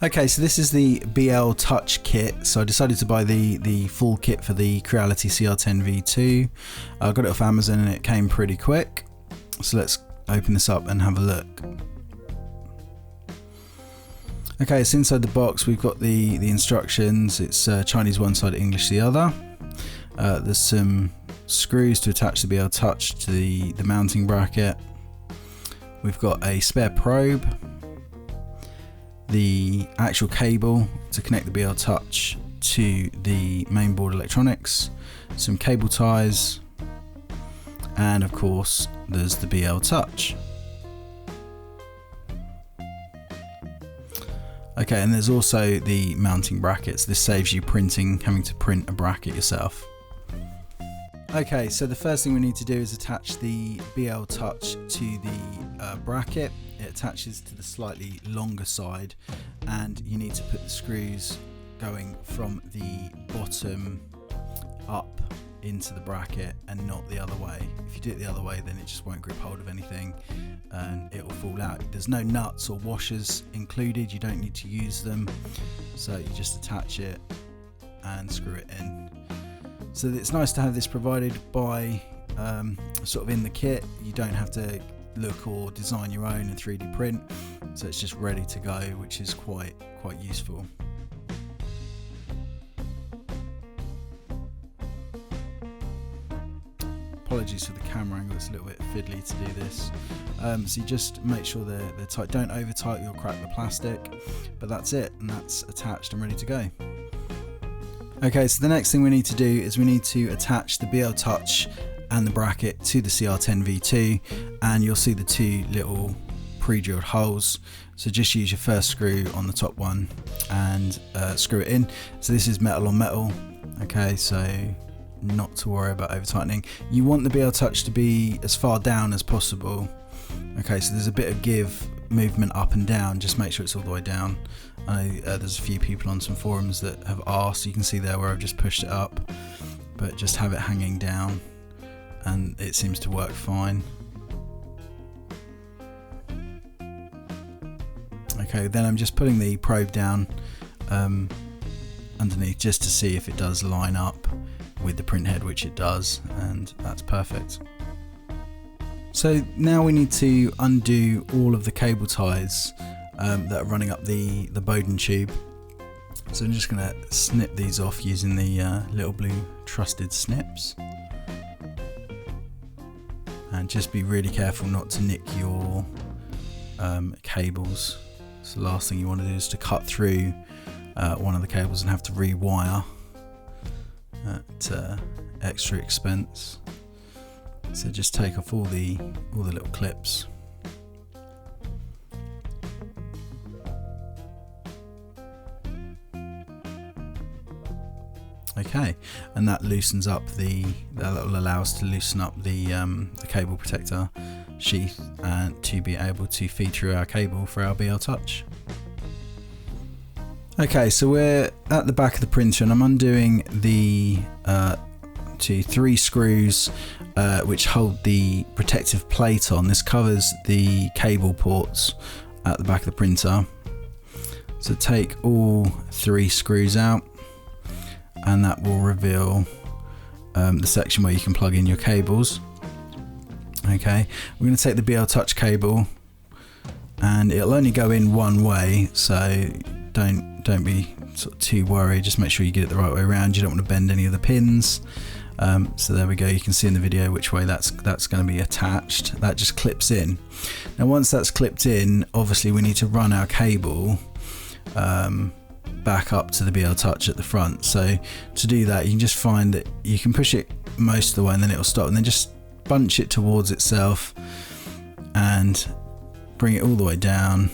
Okay, so this is the Bltouch kit. So I decided to buy the full kit for the Creality CR-10 V2. I got it off Amazon and it came pretty quick. So let's open this up and have a look. Okay, so inside the box we've got the instructions. It's Chinese one side, English the other. There's some screws to attach the Bltouch to the mounting bracket. We've got a spare probe, the actual cable to connect the Bltouch to the mainboard electronics, some cable ties, and of course there's the Bltouch. Okay, and there's also the mounting brackets. This saves you having to print a bracket yourself. Okay, so the first thing we need to do is attach the Bltouch to the bracket. It attaches to the slightly longer side, and you need to put the screws going from the bottom up into the bracket and not the other way. If you do it the other way, then it just won't grip hold of anything and it will fall out. There's no nuts or washers included, you don't need to use them, so you just attach it and screw it in. So it's nice to have this provided by sort of in the kit. You don't have to look or design your own and 3D print, so it's just ready to go, which is quite useful. Apologies for the camera angle, it's a little bit fiddly to do this. So you just make sure they're tight. Don't over tight, you'll crack the plastic, but that's it, and that's attached and ready to go. Okay, so the next thing we need to do is we need to attach the Bltouch and the bracket to the CR-10 V2, and you'll see the two little pre-drilled holes. So just use your first screw on the top one and screw it in. So this is metal on metal. Okay, so not to worry about over tightening. You want the Bltouch to be as far down as possible. Okay, so there's a bit of movement up and down, just make sure it's all the way down. I know there's a few people on some forums that have asked. You can see there where I've just pushed it up, but just have it hanging down and it seems to work fine. Okay, then I'm just putting the probe down underneath just to see if it does line up with the print head, which it does, and that's perfect. So now we need to undo all of the cable ties that are running up the Bowden tube. So I'm just going to snip these off using the little blue trusted snips, and just be really careful not to nick your cables. So the last thing you want to do is to cut through one of the cables and have to rewire at extra expense. So just take off all the little clips. Okay, and that loosens up that will allow us to loosen up the cable protector sheath and to be able to feed through our cable for our Bltouch. Okay, so we're at the back of the printer and I'm undoing the 3 screws which hold the protective plate on. This covers the cable ports at the back of the printer. So take all 3 screws out, and that will reveal the section where you can plug in your cables. Okay, we're going to take the Bltouch cable, and it'll only go in one way, so don't be sort of too worried. Just make sure you get it the right way around. You don't want to bend any of the pins. So there we go, you can see in the video which way that's going to be attached. That just clips in. Now once that's clipped in, obviously we need to run our cable back up to the Bltouch at the front. So to do that, you can just find that you can push it most of the way and then it'll stop, and then just bunch it towards itself and bring it all the way down,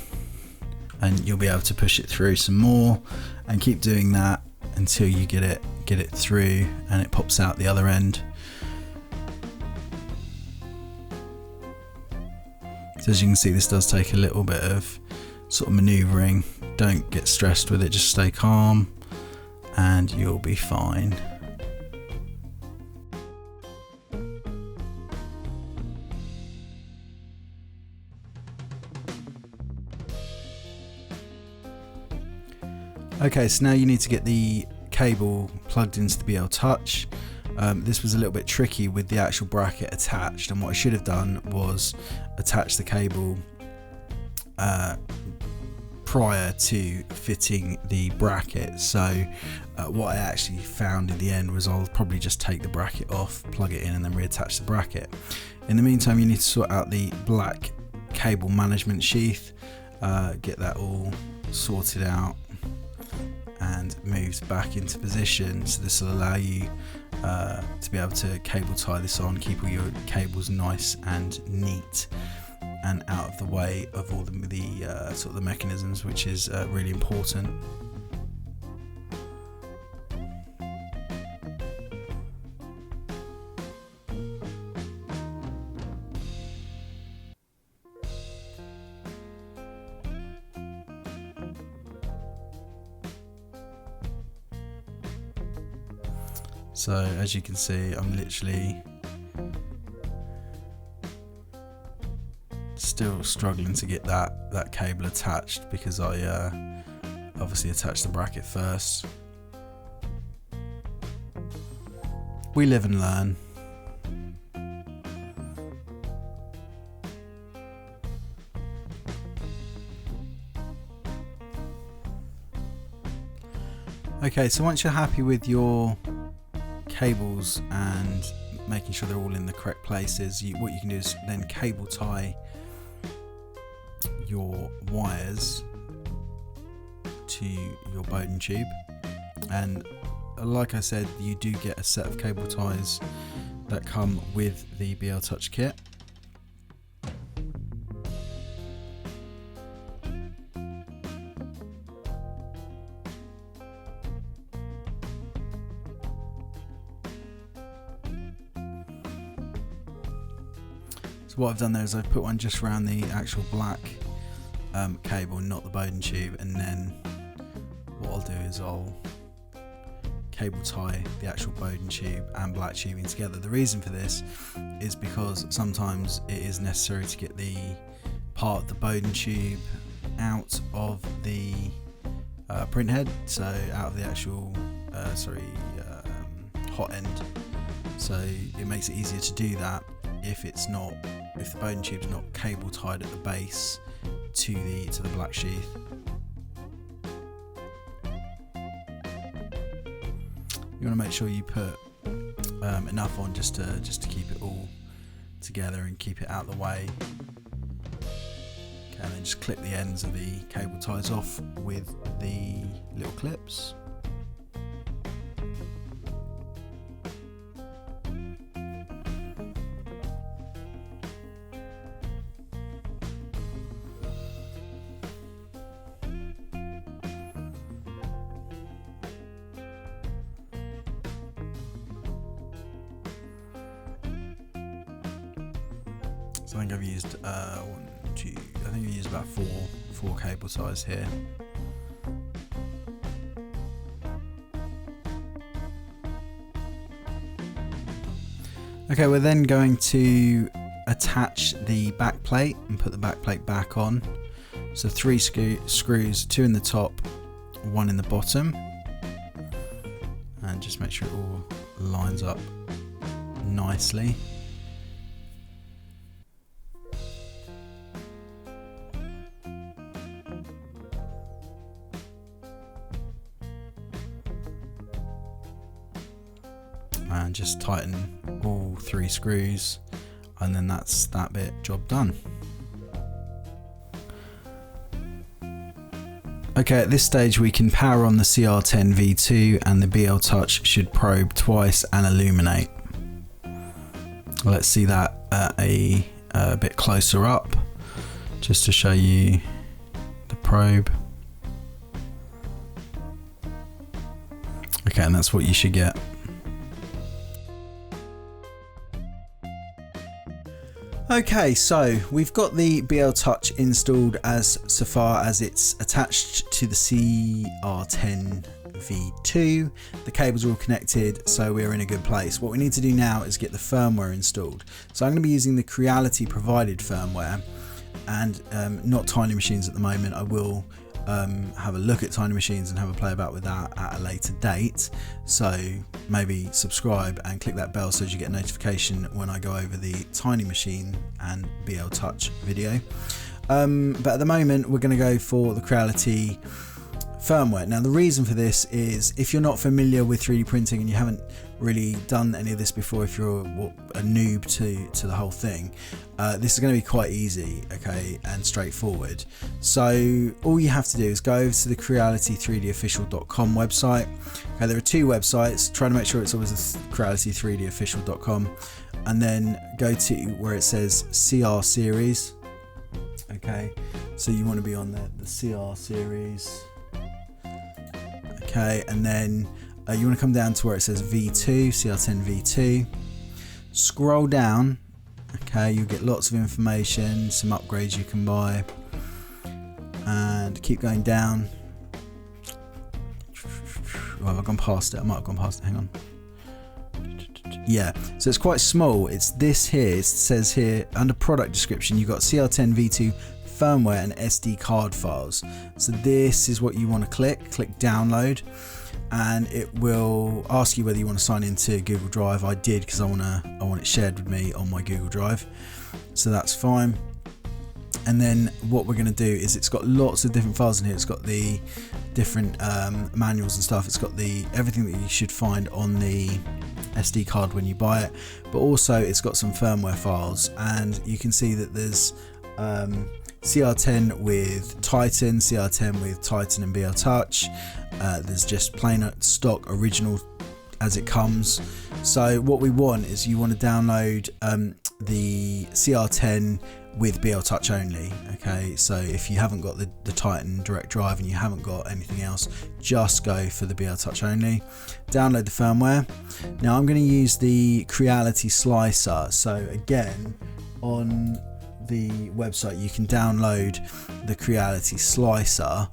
and you'll be able to push it through some more, and keep doing that until you get it through and it pops out the other end. So as you can see, this does take a little bit of sort of maneuvering. Don't get stressed with it, just stay calm and you'll be fine. Okay, so now you need to get the cable plugged into the Bltouch. This was a little bit tricky with the actual bracket attached, and what I should have done was attach the cable prior to fitting the bracket. So what I actually found in the end was I'll probably just take the bracket off, plug it in, and then reattach the bracket. In the meantime, you need to sort out the black cable management sheath, get that all sorted out and moved back into position. So this will allow you to be able to cable tie this on, keep all your cables nice and neat and out of the way of all the sort of the mechanisms, which is really important. So as you can see, I'm literally still struggling to get that cable attached, because I obviously attached the bracket first. We live and learn. Okay, so once you're happy with your cables and making sure they're all in the correct places, what you can do is then cable tie your wires to your Bowden tube. And like I said, you do get a set of cable ties that come with the Bltouch kit. So what I've done there is I've put one just around the actual black cable, not the Bowden tube, and then what I'll do is I'll cable tie the actual Bowden tube and black tubing together. The reason for this is because sometimes it is necessary to get the part of the Bowden tube out of the print head, so out of the actual hot end. So it makes it easier to do that if the Bowden tube's not cable tied at the base to the black sheath. You want to make sure you put enough on just to keep it all together and keep it out of the way. Okay, and then just clip the ends of the cable ties off with the little clips. So I think I've used I've used about four cable ties here. Okay, we're then going to attach the back plate and put the back plate back on. So 3 screws, 2 in the top, 1 in the bottom, and just make sure it all lines up nicely. And just tighten all 3 screws, and then that's that bit job done. Okay, at this stage we can power on the CR-10 V2 and the Bltouch should probe twice and illuminate. Let's see that a bit closer up, just to show you the probe. Okay, and that's what you should get. Okay, so we've got the Bltouch installed so far as it's attached to the CR-10 V2. The cables are all connected, so we're in a good place. What we need to do now is get the firmware installed. So I'm going to be using the Creality provided firmware, and not Tiny Machines at the moment. I will have a look at tiny machines and have a play about with that at a later date. So maybe subscribe and click that bell so that you get a notification when I go over the tiny machine and Bltouch video. But at the moment we're going to go for the Creality firmware. Now the reason for this is if you're not familiar with 3D printing and you haven't really done any of this before, if you're a noob to the whole thing, this is going to be quite easy, okay, and straightforward. So all you have to do is go over to the Creality3dofficial.com website. Okay, there are two websites. Try to make sure it's always Creality3dofficial.com, and then go to where it says CR series. Okay, so you want to be on the CR series. Okay, and then you want to come down to where it says V2, CR-10 V2. Scroll down. Okay, you'll get lots of information, some upgrades you can buy, and keep going down. Well, I've gone past it. I might have gone past it. Hang on. Yeah, so it's quite small. It's this here. It says here under product description, you've got CR-10 V2 firmware and SD card files. So this is what you want to click download, and it will ask you whether you want to sign into Google Drive. I did because I want it shared with me on my Google Drive, so that's fine. And then what we're going to do is it's got lots of different files in here. It's got the different manuals and stuff. It's got everything that you should find on the SD card when you buy it, but also it's got some firmware files, and you can see that there's CR10 with Titan, CR10 with Titan and Bltouch. There's just plain stock original as it comes. So what we want is you want to download the CR10 with Bltouch only. Okay, so if you haven't got the Titan direct drive and you haven't got anything else, just go for the Bltouch only. Download the firmware. Now I'm going to use the Creality slicer. So again, on the website you can download the Creality slicer.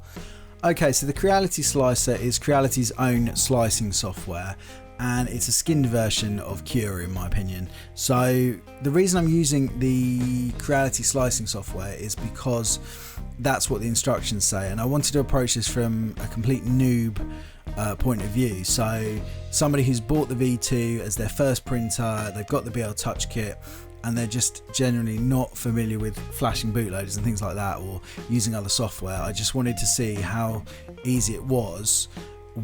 Okay, so the Creality slicer is Creality's own slicing software, and it's a skinned version of Cura in my opinion. So the reason I'm using the Creality slicing software is because that's what the instructions say, and I wanted to approach this from a complete noob point of view. So somebody who's bought the V2 as their first printer, they've got the Bltouch kit, and they're just generally not familiar with flashing bootloaders and things like that, or using other software. I just wanted to see how easy it was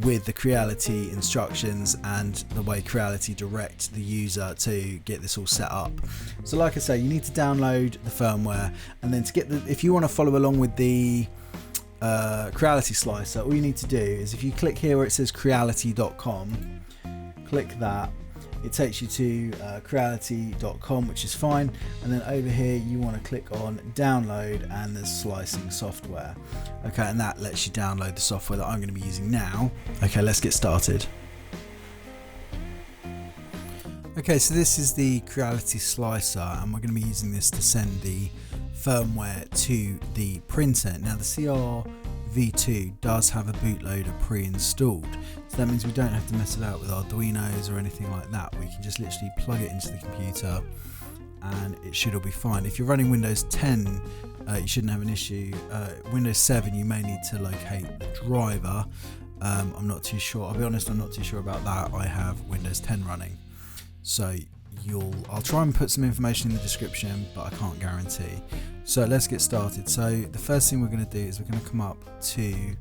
with the Creality instructions and the way Creality direct the user to get this all set up. So like I say, you need to download the firmware, and then to get if you want to follow along with the Creality slicer, all you need to do is if you click here where it says creality.com, click that. It takes you to creality.com, which is fine, and then over here you want to click on download, and there's slicing software. Okay, and that lets you download the software that I'm going to be using now. Okay, let's get started. Okay, so this is the Creality slicer, and we're going to be using this to send the firmware to the printer. Now the CR-V2 does have a bootloader pre-installed, so that means we don't have to mess about with Arduinos or anything like that. We can just literally plug it into the computer and it should all be fine. If you're running Windows 10, you shouldn't have an issue. Windows 7, you may need to locate the driver. I'm not too sure. I'll be honest, I'm not too sure about that. I have Windows 10 running, so I'll try and put some information in the description, but I can't guarantee. So let's get started. So the first thing we're going to do is we're going to come up to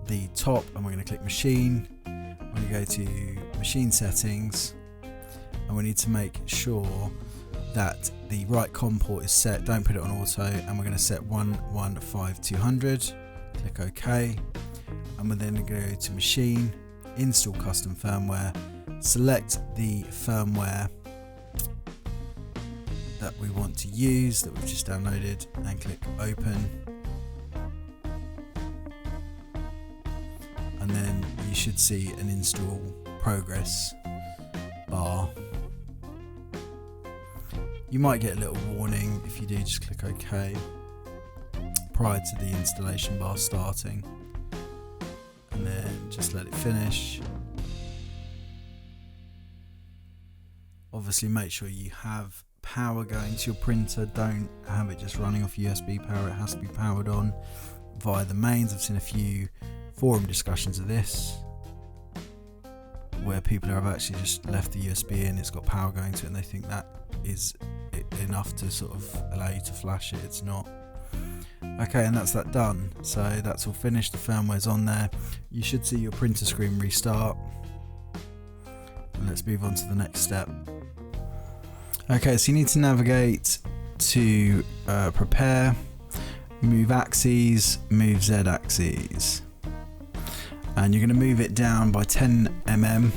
the top, and we're going to click machine. We're going to go to machine settings, and we need to make sure that the right COM port is set. Don't put it on auto, and we're going to set 115200. Click OK, and we're then going to go to machine, install custom firmware, select the firmware that we want to use that we've just downloaded, and click open. And then you should see an install progress bar. You might get a little warning. If you do, just click OK prior to the installation bar starting, and then just let it finish. Obviously make sure you have power going to your printer. Don't have it just running off USB power. It has to be powered on via the mains. I've seen a few forum discussions of this where people have actually just left the USB in, it's got power going to it, and they think that is enough to sort of allow you to flash it. It's not. Okay, and that's that done. So that's all finished, the firmware's on there. You should see your printer screen restart. And let's move on to the next step. Okay, so you need to navigate to prepare, move axes, move Z axes. And you're going to move it down by 10 mm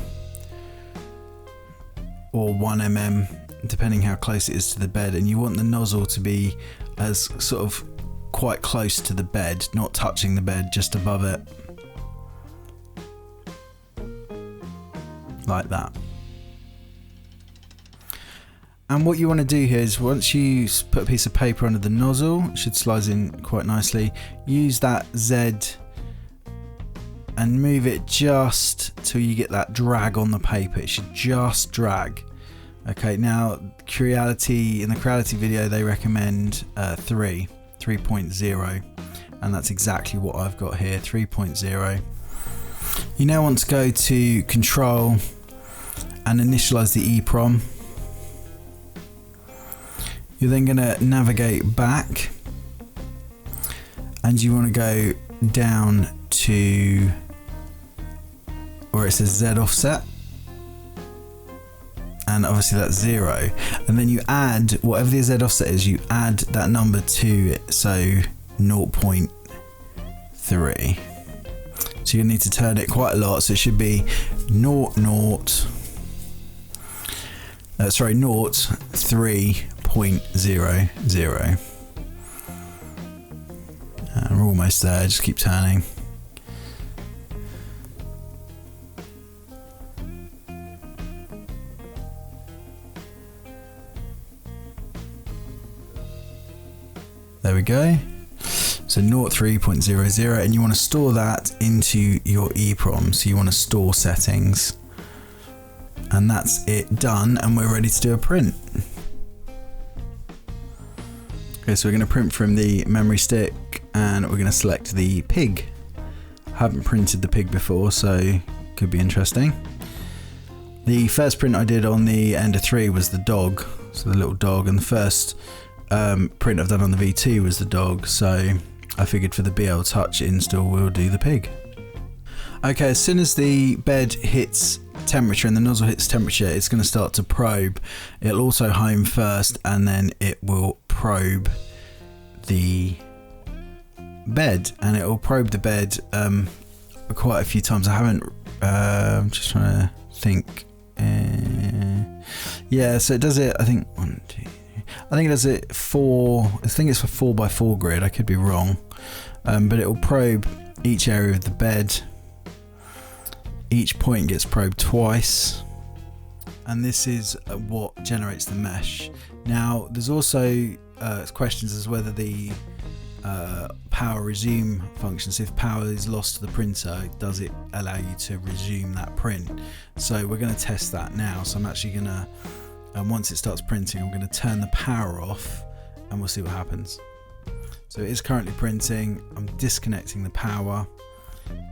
or 1 mm, depending how close it is to the bed. And you want the nozzle to be as sort of quite close to the bed, not touching the bed, just above it. Like that. And what you want to do here is, once you put a piece of paper under the nozzle, it should slide in quite nicely, use that Z and move it just till you get that drag on the paper. It should just drag. Okay, now Creality, in the Creality video, they recommend 3.0, and that's exactly what I've got here, 3.0. You now want to go to Control and initialize the EEPROM. You're then going to navigate back, and you want to go down to where it says Z offset, and obviously that's 0, and then you add whatever the Z offset is, you add that number to it, so 0.3. So you need to turn it quite a lot, so it should be 3.00. And we're almost there, just keep turning. There we go. So 3.00, and you want to store that into your EEPROM. So you want to store settings, and that's it done, and we're ready to do a print. Okay, so we're going to print from the memory stick, and we're going to select the pig. I haven't printed the pig before, so could be interesting. The first print I did on the Ender 3 was the dog, so the little dog, and the first print I've done on the V2 was the dog, so I figured for the Bltouch install we'll do the pig. Okay, as soon as the bed hits temperature and the nozzle hits temperature, it's going to start to probe. It'll also home first, and then it will probe the bed, and it will probe the bed quite a few times. I haven't, I'm just trying to think. Yeah, so it does it, I think, 1, 2, 3. I think it does it for, I think it's for 4x4 grid, I could be wrong, but it will probe each area of the bed. Each point gets probed twice, and this is what generates the mesh. Now there's also questions as whether the power resume function, so if power is lost to the printer, does it allow you to resume that print? So we're going to test that now. So I'm actually going to, once it starts printing, I'm going to turn the power off, and we'll see what happens. So it is currently printing. I'm disconnecting the power,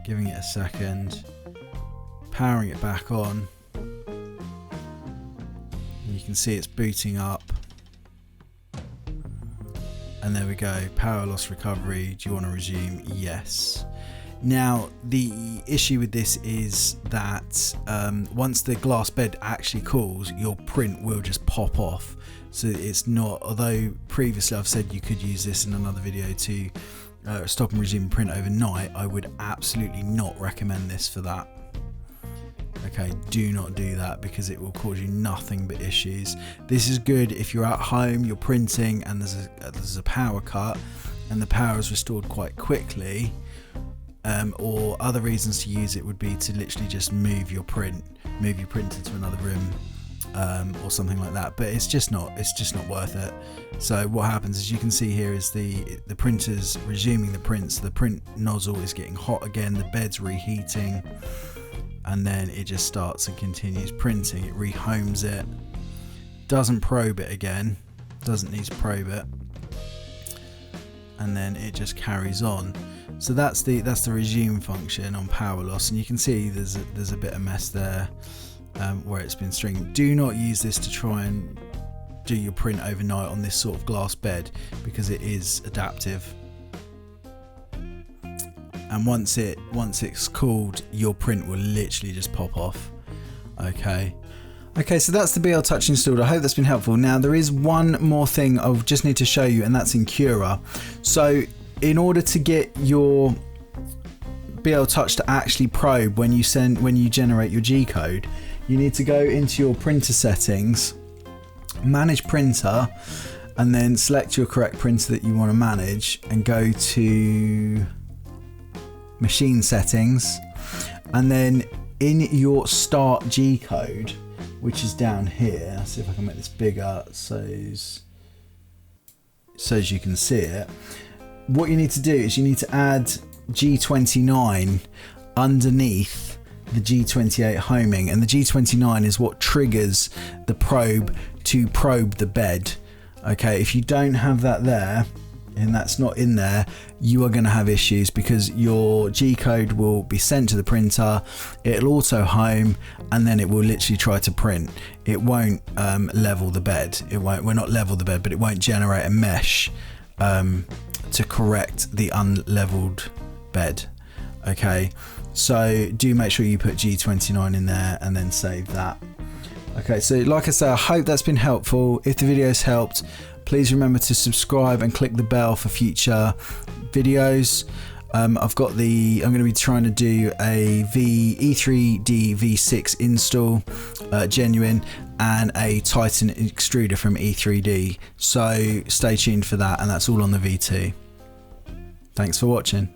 giving it a second, powering it back on. You can see it's booting up, and there we go. Power loss recovery. Do you want to resume? Yes. Now the issue with this is that once the glass bed actually cools, your print will just pop off. So it's not, although previously I've said you could use this in another video to stop and resume print overnight, I would absolutely not recommend this for that. Okay, do not do that, because it will cause you nothing but issues. This is good if you're at home, you're printing, and there's a power cut, and the power is restored quite quickly. Or other reasons to use it would be to literally just move your printer to another room, or something like that. But it's just not worth it. So what happens, as you can see here, is the printer's resuming the print. So the print nozzle is getting hot again. The bed's reheating. And then it just starts and continues printing. It rehomes it, doesn't probe it again, doesn't need to probe it, and then it just carries on. So that's the resume function on power loss, and you can see there's a bit of mess there where it's been stringing. Do not use this to try and do your print overnight on this sort of glass bed, because it is adaptive, and once it's cooled, your print will literally just pop off. Okay, so that's the Bltouch installed. I hope that's been helpful. Now there is one more thing I just need to show you, and that's in Cura. So in order to get your Bltouch to actually probe when you generate your G code, you need to go into your printer settings, manage printer, and then select your correct printer that you want to manage, and go to machine settings, and then in your start G code, which is down here. Let's see if I can make this bigger so as you can see it. What you need to do is you need to add G29 underneath the G28 homing, and the G29 is what triggers the probe to probe the bed. Okay, if you don't have that there, and that's not in there, you are going to have issues, because your G code will be sent to the printer, it'll auto home, and then it will literally try to print. It won't level the bed. It won't, well, not level the bed, but it won't generate a mesh to correct the unleveled bed. Okay, so do make sure you put G29 in there and then save that. Okay, so like I say, I hope that's been helpful. If the video's helped, please remember to subscribe and click the bell for future videos. I'm going to be trying to do a E3D V6 install, genuine, and a Titan extruder from E3D. So stay tuned for that, and that's all on the V2. Thanks for watching.